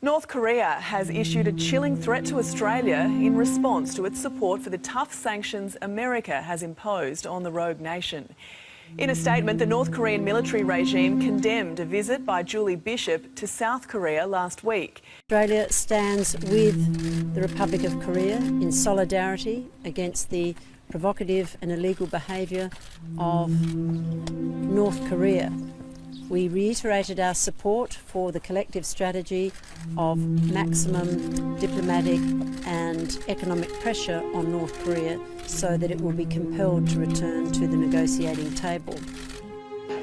North Korea has issued a chilling threat to Australia in response to its support for the tough sanctions America has imposed on the rogue nation. In a statement, the North Korean military regime condemned a visit by Julie Bishop to South Korea last week. Australia stands with the Republic of Korea in solidarity against the provocative and illegal behaviour of North Korea. We reiterated our support for the collective strategy of maximum diplomatic and economic pressure on North Korea so that it will be compelled to return to the negotiating table.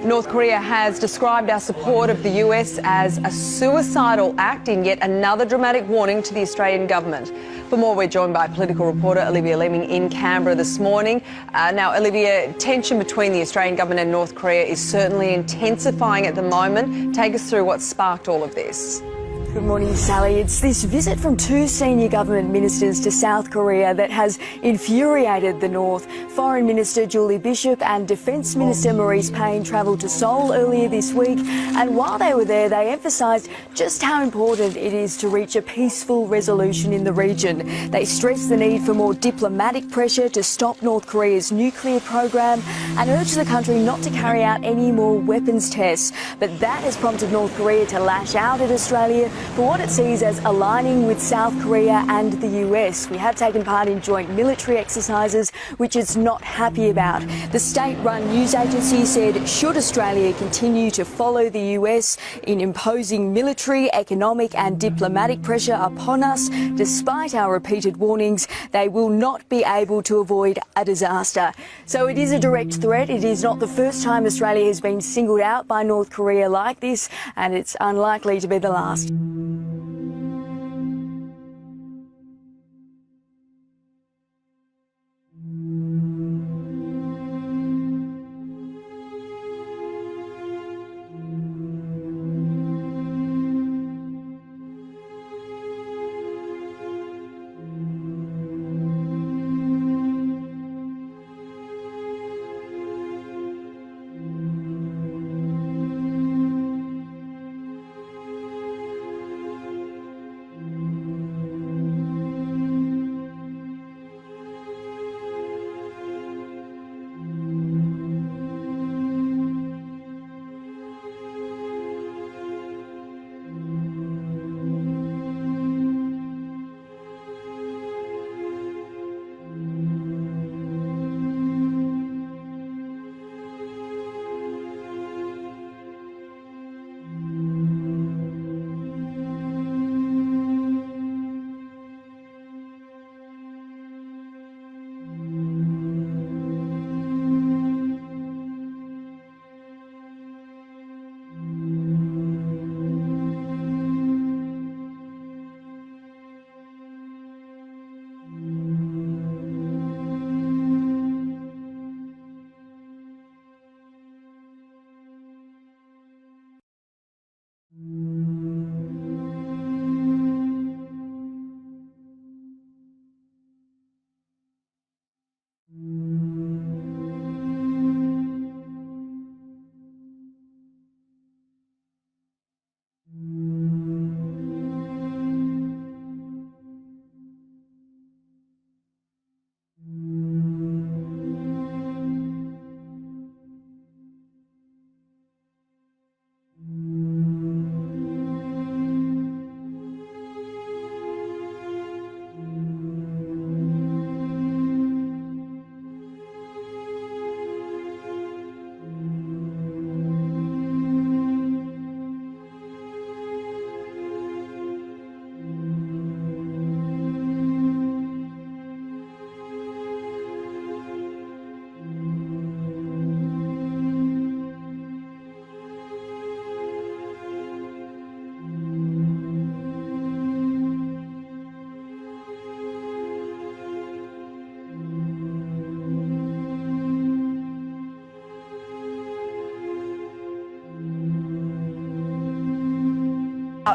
North Korea has described our support of the US as a suicidal act in yet another dramatic warning to the Australian government. For more, we're joined by political reporter Olivia Leeming in Canberra this morning. Now, Olivia, tension between the Australian government and North Korea is certainly intensifying at the moment. Take us through what sparked all of this. Good morning, Sally. It's this visit from two senior government ministers to South Korea that has infuriated the North. Foreign Minister Julie Bishop and Defence Minister Marise Payne travelled to Seoul earlier this week, and while they were there, they emphasised just how important it is to reach a peaceful resolution in the region. They stressed the need for more diplomatic pressure to stop North Korea's nuclear program and urged the country not to carry out any more weapons tests. But that has prompted North Korea to lash out at Australia for what it sees as aligning with South Korea and the US. We have taken part in joint military exercises, which it's not happy about. The state-run news agency said should Australia continue to follow the US in imposing military, economic and diplomatic pressure upon us, despite our repeated warnings, they will not be able to avoid a disaster. So it is a direct threat. It is not the first time Australia has been singled out by North Korea like this, and it's unlikely to be the last.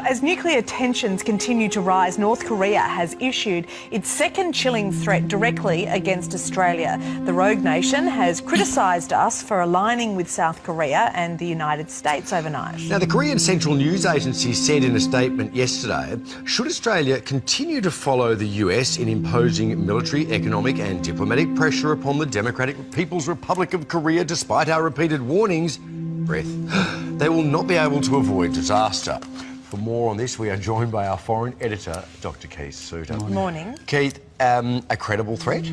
As nuclear tensions continue to rise, North Korea has issued its second chilling threat directly against Australia. The rogue nation has criticised us for aligning with South Korea and the United States overnight. Now, the Korean Central News Agency said in a statement yesterday, should Australia continue to follow the US in imposing military, economic and diplomatic pressure upon the Democratic People's Republic of Korea despite our repeated warnings, they will not be able to avoid disaster. For more on this, we are joined by our foreign editor, Dr. Keith Suter. Good morning. Keith, a credible threat?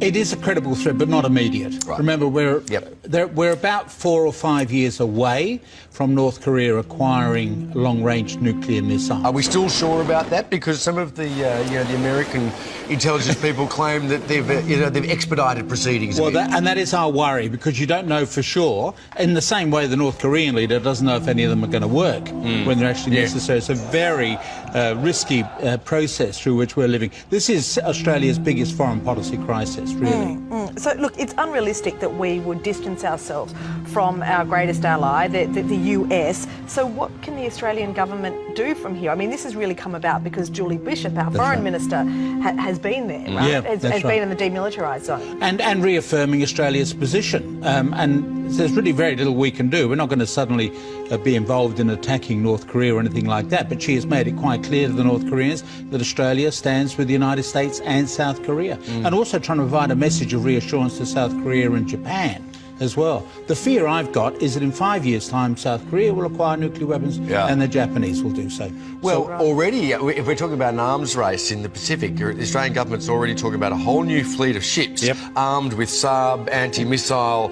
It is a credible threat, but not immediate. Right. Remember, we're about 4 or 5 years away from North Korea acquiring long-range nuclear missiles. Are we still sure about that? Because some of the the American intelligence people claim that they've expedited proceedings. Well, that is our worry, because you don't know for sure. In the same way, the North Korean leader doesn't know if any of them are going to work when they're actually necessary. It's a very risky process through which we're living. This is Australia's biggest foreign policy crisis, really. So, look, it's unrealistic that we would distance ourselves from our greatest ally, the US. So what can the Australian government do from here? I mean, this has really come about because Julie Bishop, our foreign minister, has been there, right? Yeah, has been in the demilitarised zone. And reaffirming Australia's position. And there's really very little we can do. We're not going to suddenly be involved in attacking North Korea or anything like that. But she has made it quite clear to the North Koreans that Australia stands with the United States and South Korea. And also trying to provide a message of reassurance to South Korea and Japan as well. The fear I've got is that in 5 years' time, South Korea will acquire nuclear weapons and the Japanese will do so. Well, already, if we're talking about an arms race in the Pacific, the Australian government's already talking about a whole new fleet of ships armed with sub, anti-missile,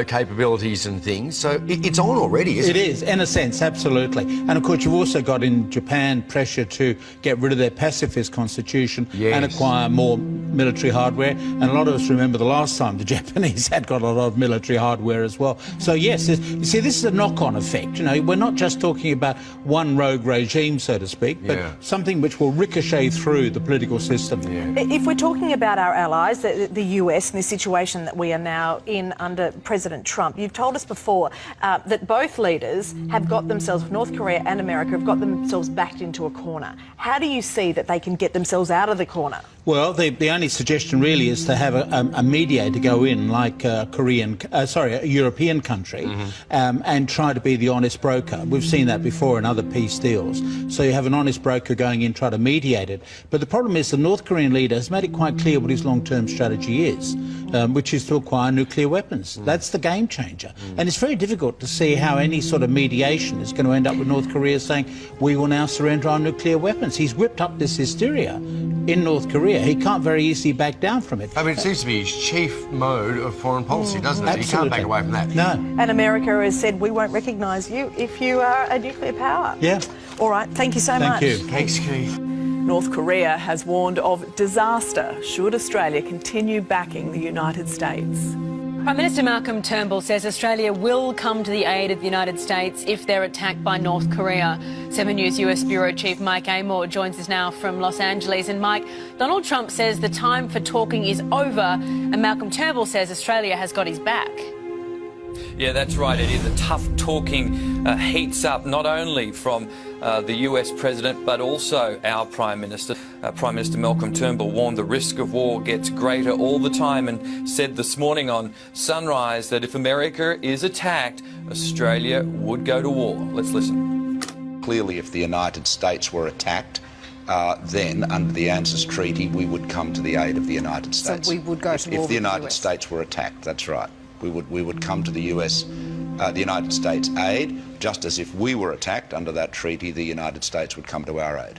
capabilities and things. So it's on already, isn't it? It is, in a sense, absolutely. And of course, you've also got in Japan pressure to get rid of their pacifist constitution and acquire more military hardware. And a lot of us remember the last time the Japanese had got a lot of military hardware as well. So yes, you see, this is a knock-on effect. We're not just talking about one rogue regime, so to speak, but something which will ricochet through the political system. If we're talking about our allies, the US, and the situation that we are now in under President Trump, you've told us before that both leaders have got themselves, North Korea and America, have got themselves backed into a corner. How do you see that they can get themselves out of the corner? Well, the only suggestion really is to have a mediator go in, like a European country, and try to be the honest broker. We've seen that before in other peace deals. So you have an honest broker going in, try to mediate it. But the problem is the North Korean leader has made it quite clear what his long-term strategy is, which is to acquire nuclear weapons. That's the game changer. And it's very difficult to see how any sort of mediation is going to end up with North Korea saying, we will now surrender our nuclear weapons. He's whipped up this hysteria in North Korea. He can't very easily back down from it. I mean, it seems to be his chief mode of foreign policy, doesn't it? Absolutely. He can't back away from that. No. And America has said, we won't recognise you if you are a nuclear power. Yeah. All right, thank you so much. Thank you. Thanks, Keith. North Korea has warned of disaster should Australia continue backing the United States. Prime Minister Malcolm Turnbull says Australia will come to the aid of the United States if they're attacked by North Korea. 7 News US Bureau Chief Mike Amor joins us now from Los Angeles. And Mike, Donald Trump says the time for talking is over, and Malcolm Turnbull says Australia has got his back. Yeah, that's right, Eddie. The tough talking heats up not only from the US President but also our Prime Minister. Prime Minister Malcolm Turnbull warned the risk of war gets greater all the time and said this morning on Sunrise that if America is attacked, Australia would go to war. Let's listen. Clearly, if the United States were attacked, then under the ANZUS Treaty, we would come to the aid of the United States. So we would go to war if with the United US. States were attacked, that's right. We would come to the United States aid, just as if we were attacked under that treaty, the United States would come to our aid.